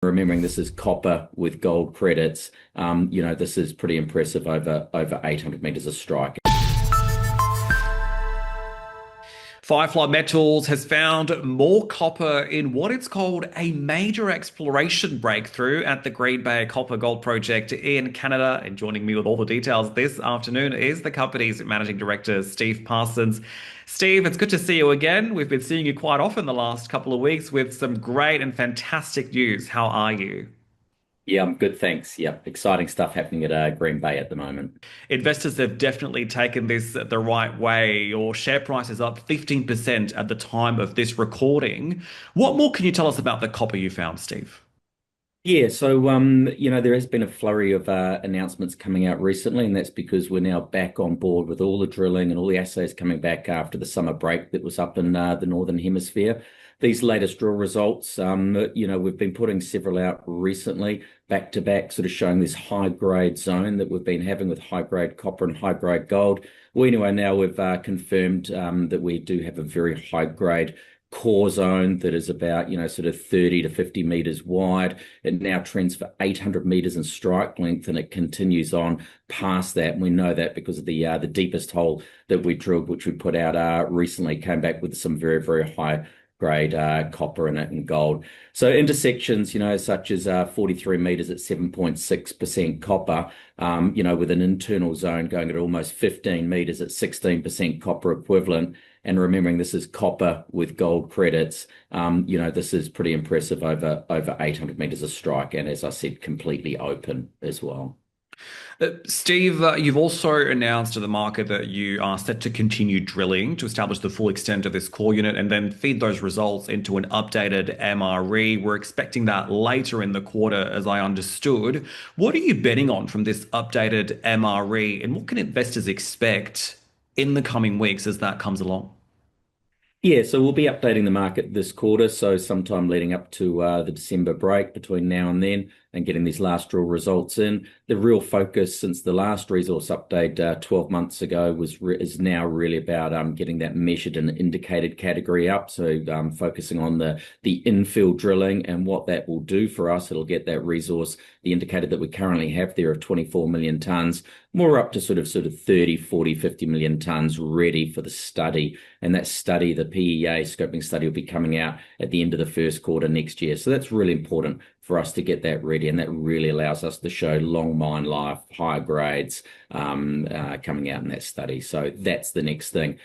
Remembering this is copper with gold credits, this is pretty impressive over 800 meters of strike. FireFly Metals has found more copper in what it's called a major exploration breakthrough at the Greenbay Copper Gold Project in Canada. And joining me with all the details this afternoon is the company's managing director, Steve Parsons. Steve, it's good to see you again. We've been seeing you quite often the last couple of weeks with some great and fantastic news. How are you? Yeah, I'm good, thanks. Yeah, exciting stuff happening at Green Bay at the moment. Investors have definitely taken this the right way. Your share price is up 15% at the time of this recording. What more can you tell us about the copper you found, Steve? Yeah, so there has been a flurry of announcements coming out recently, and that's because we're now back on board with all the drilling and all the assays coming back after the summer break that was up in the Northern Hemisphere. These latest drill results, we've been putting several out recently, back to back, sort of showing this high grade zone that we've been having with high grade copper and high grade gold. Well, anyway, now we've confirmed that we do have a very high grade core zone that is about, sort of 30 to 50 meters wide. It now trends for 800 meters in strike length, and it continues on past that. And we know that because of the deepest hole that we drilled, which we put out recently, came back with some very, very high grade copper in it and gold. So intersections, such as 43 meters at 7.6% copper, with an internal zone going at almost 15 meters at 16% copper equivalent. And remembering this is copper with gold credits, this is pretty impressive over 800 meters of strike. And as I said, completely open as well. Steve, you've also announced to the market that you are set to continue drilling to establish the full extent of this core unit and then feed those results into an updated MRE. We're expecting that later in the quarter, as I understood. What are you betting on from this updated MRE, and what can investors expect in the coming weeks as that comes along? Yeah, so we'll be updating the market this quarter, so sometime leading up to the December break between now and then, and getting these last drill results in. The real focus since the last resource update 12 months ago is now really about getting that measured and indicated category up. So focusing on the infill drilling and what that will do for us. It'll get that resource, the indicated that we currently have there of 24 million tons, more up to sort of 30, 40, 50 million tons ready for the study. And that study, the PEA scoping study, will be coming out at the end of the first quarter next year. So that's really important for us to get that ready, and that really allows us to show long mine life, higher grades coming out in that study. So that's the next thing.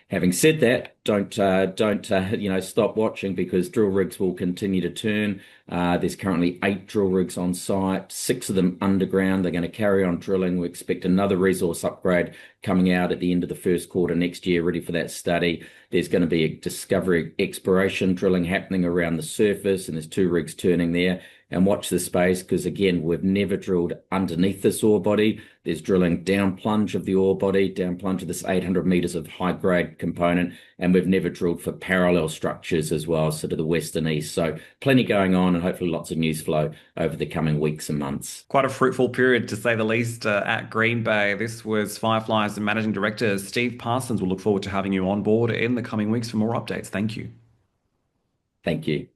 Having said that, don't stop watching, because drill rigs will continue to turn. There's currently 8 drill rigs on site, 6 of them underground. They're going to carry on drilling. We expect another resource upgrade coming out at the end of the first quarter next year, ready for that study. There's going to be a discovery exploration drilling happening around the surface, and there's 2 rigs turning there. And watch the space, because again, we've never drilled underneath this ore body. There's drilling down plunge of the ore body, down plunge of this 800 meters of high grade component. And we've never drilled for parallel structures as well, so to the west and east. So plenty going on, and hopefully lots of news flow over the coming weeks and months. Quite a fruitful period, to say the least, at Green Bay. This was FireFly's managing director, Steve Parsons. We'll look forward to having you on board in the coming weeks for more updates. Thank you. Thank you.